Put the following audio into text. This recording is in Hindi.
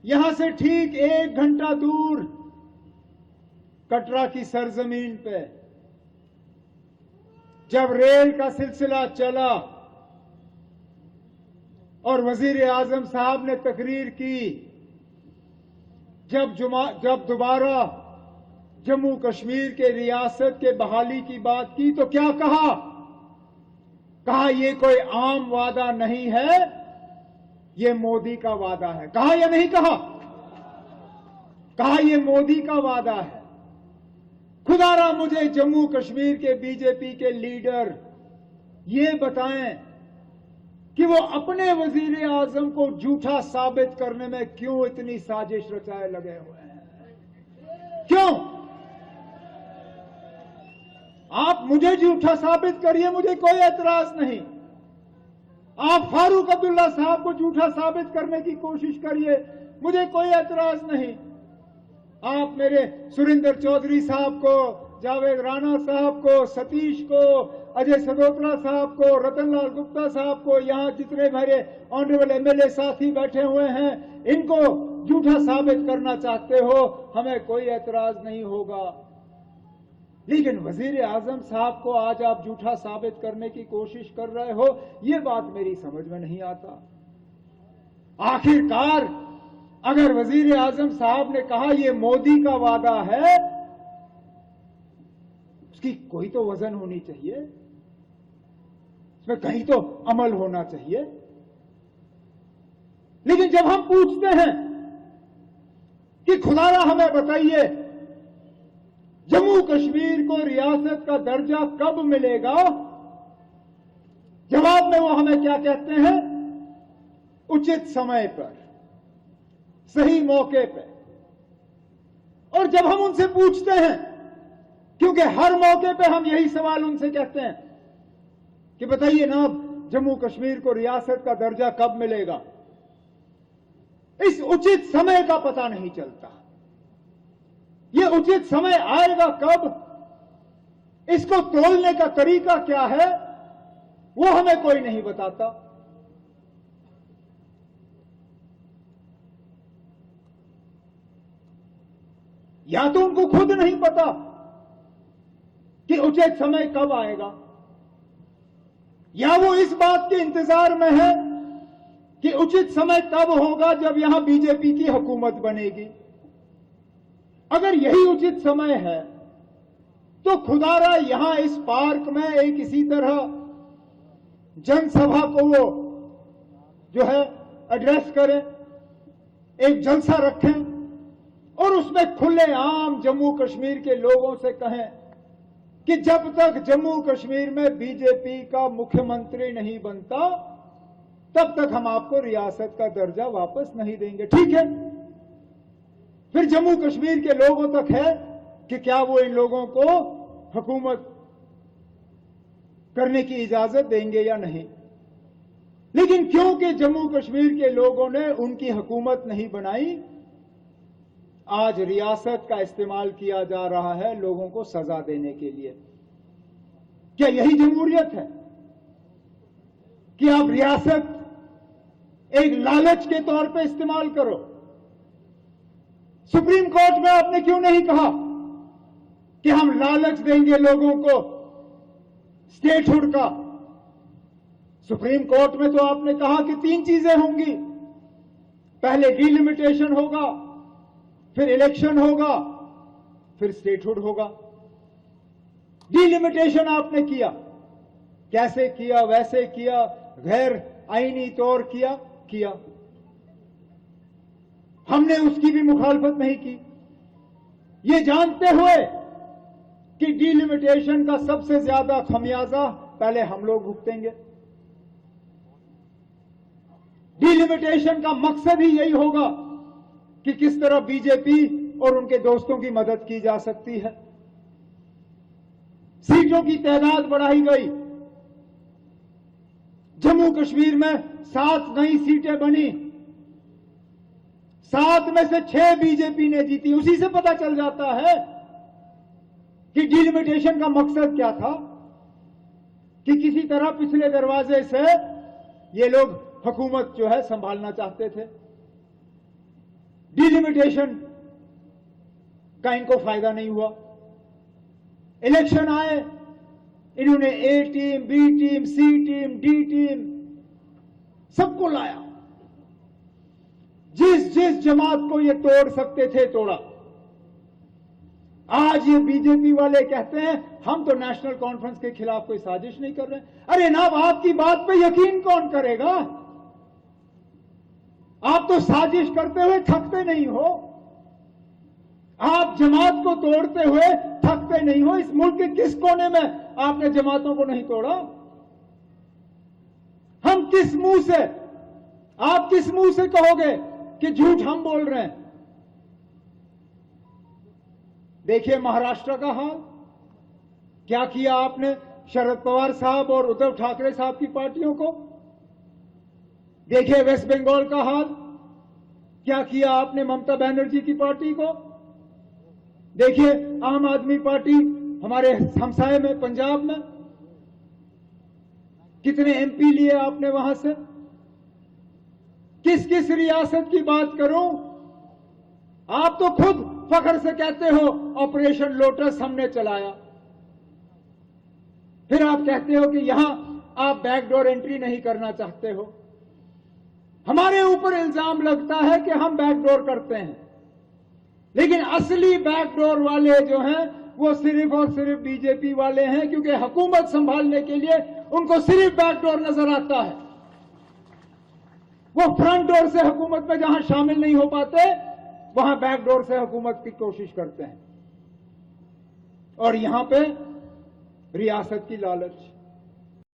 यहां से ठीक 1 घंटा दूर कटरा की सरजमीन पे जब रेल का सिलसिला चला और वजीर आजम साहब ने तकरीर की, जब दोबारा जम्मू कश्मीर के रियासत के बहाली की बात की तो क्या कहा? कहा ये कोई आम वादा नहीं है, ये मोदी का वादा है। कहा या नहीं कहा? कहा ये मोदी का वादा है। खुदारा मुझे जम्मू कश्मीर के बीजेपी के लीडर ये बताएं कि वो अपने वजीर आजम को झूठा साबित करने में क्यों इतनी साजिश रचाए लगे हुए हैं? क्यों? आप मुझे झूठा साबित करिए, मुझे कोई एतराज नहीं। आप फारूक अब्दुल्ला साहब को झूठा साबित करने की कोशिश करिए, मुझे कोई एतराज नहीं। आप मेरे सुरेंद्र चौधरी साहब को, जावेद राणा साहब को, सतीश को, अजय सदोत्रा साहब को, रतनलाल गुप्ता साहब को, यहां जितने मेरे ऑनरेबल एमएलए साथी बैठे हुए हैं, इनको झूठा साबित करना चाहते हो, हमें कोई एतराज नहीं होगा। लेकिन वजीर आजम साहब को आज आप झूठा साबित करने की कोशिश कर रहे हो, यह बात मेरी समझ में नहीं आता। आखिरकार अगर वजीर आजम साहब ने कहा यह मोदी का वादा है, उसकी कोई तो वजन होनी चाहिए, इसमें कहीं तो अमल होना चाहिए। लेकिन जब हम पूछते हैं कि खुदारा हमें बताइए जम्मू कश्मीर को रियासत का दर्जा कब मिलेगा, जवाब में वो हमें क्या कहते हैं? उचित समय पर, सही मौके पे। और जब हम उनसे पूछते हैं, क्योंकि हर मौके पे हम यही सवाल उनसे कहते हैं कि बताइए ना जम्मू कश्मीर को रियासत का दर्जा कब मिलेगा, इस उचित समय का पता नहीं चलता। ये उचित समय आएगा कब, इसको तोलने का तरीका क्या है, वो हमें कोई नहीं बताता। या तो उनको खुद नहीं पता कि उचित समय कब आएगा, या वो इस बात के इंतजार में है कि उचित समय तब होगा जब यहां बीजेपी की हुकूमत बनेगी। अगर यही उचित समय है तो खुदारा यहां इस पार्क में एक इसी तरह जनसभा को वो जो है एड्रेस करें, एक जलसा रखें और उसमें खुलेआम जम्मू कश्मीर के लोगों से कहें कि जब तक जम्मू कश्मीर में बीजेपी का मुख्यमंत्री नहीं बनता तब तक हम आपको रियासत का दर्जा वापस नहीं देंगे। ठीक है, फिर जम्मू कश्मीर के लोगों तक है कि क्या वो इन लोगों को हुकूमत करने की इजाजत देंगे या नहीं। लेकिन क्योंकि जम्मू कश्मीर के लोगों ने उनकी हुकूमत नहीं बनाई, आज रियासत का इस्तेमाल किया जा रहा है लोगों को सजा देने के लिए। क्या यही जमहूरियत है कि आप रियासत एक लालच के तौर पे इस्तेमाल करो? सुप्रीम कोर्ट में आपने क्यों नहीं कहा कि हम लालच देंगे लोगों को स्टेटहुड का? सुप्रीम कोर्ट में तो आपने कहा कि 3 चीजें होंगी, पहले डिलिमिटेशन होगा, फिर इलेक्शन होगा, फिर स्टेटहुड होगा। डिलिमिटेशन आपने किया, कैसे किया? वैसे किया, गैर आईनी तौर किया। हमने उसकी भी मुखालफत नहीं की, ये जानते हुए कि डिलिमिटेशन का सबसे ज्यादा खमियाजा पहले हम लोग भुगतेंगे। डिलिमिटेशन का मकसद ही यही होगा कि किस तरह बीजेपी और उनके दोस्तों की मदद की जा सकती है। सीटों की तादाद बढ़ाई गई, जम्मू कश्मीर में 7 नई सीटें बनी, 7 में से 6 बीजेपी ने जीती। उसी से पता चल जाता है कि डिलिमिटेशन का मकसद क्या था, कि किसी तरह पिछले दरवाजे से ये लोग हुकूमत जो है संभालना चाहते थे। डिलिमिटेशन का इनको फायदा नहीं हुआ। इलेक्शन आए, इन्होंने ए टीम, बी टीम, सी टीम, डी टीम सबको लाया। जिस जिस जमात को ये तोड़ सकते थे तोड़ा। आज ये बीजेपी वाले कहते हैं हम तो नेशनल कॉन्फ्रेंस के खिलाफ कोई साजिश नहीं कर रहे। अरे ना, आपकी बात पे यकीन कौन करेगा? आप तो साजिश करते हुए थकते नहीं हो, आप जमात को तोड़ते हुए थकते नहीं हो। इस मुल्क के किस कोने में आपने जमातों को नहीं तोड़ा? हम किस मुंह से, आप किस मुंह से कहोगे कि झूठ हम बोल रहे हैं? देखिए महाराष्ट्र का हाल क्या किया आपने शरद पवार साहब और उद्धव ठाकरे साहब की पार्टियों को। देखिए वेस्ट बंगाल का हाल क्या किया आपने ममता बनर्जी की पार्टी को। देखिए आम आदमी पार्टी हमारे हमसाये में पंजाब में कितने एमपी लिए आपने वहां से। किस किस रियासत की बात करूं? आप तो खुद फख्र से कहते हो ऑपरेशन लोटस हमने चलाया, फिर आप कहते हो कि यहां आप बैकडोर एंट्री नहीं करना चाहते हो। हमारे ऊपर इल्जाम लगता है कि हम बैकडोर करते हैं, लेकिन असली बैकडोर वाले जो हैं वो सिर्फ और सिर्फ बीजेपी वाले हैं, क्योंकि हुकूमत संभालने के लिए उनको सिर्फ बैकडोर नजर आता है। वो फ्रंट डोर से हुकूमत में जहां शामिल नहीं हो पाते, वहां बैकडोर से हुकूमत की कोशिश करते हैं। और यहां पे रियासत की लालच,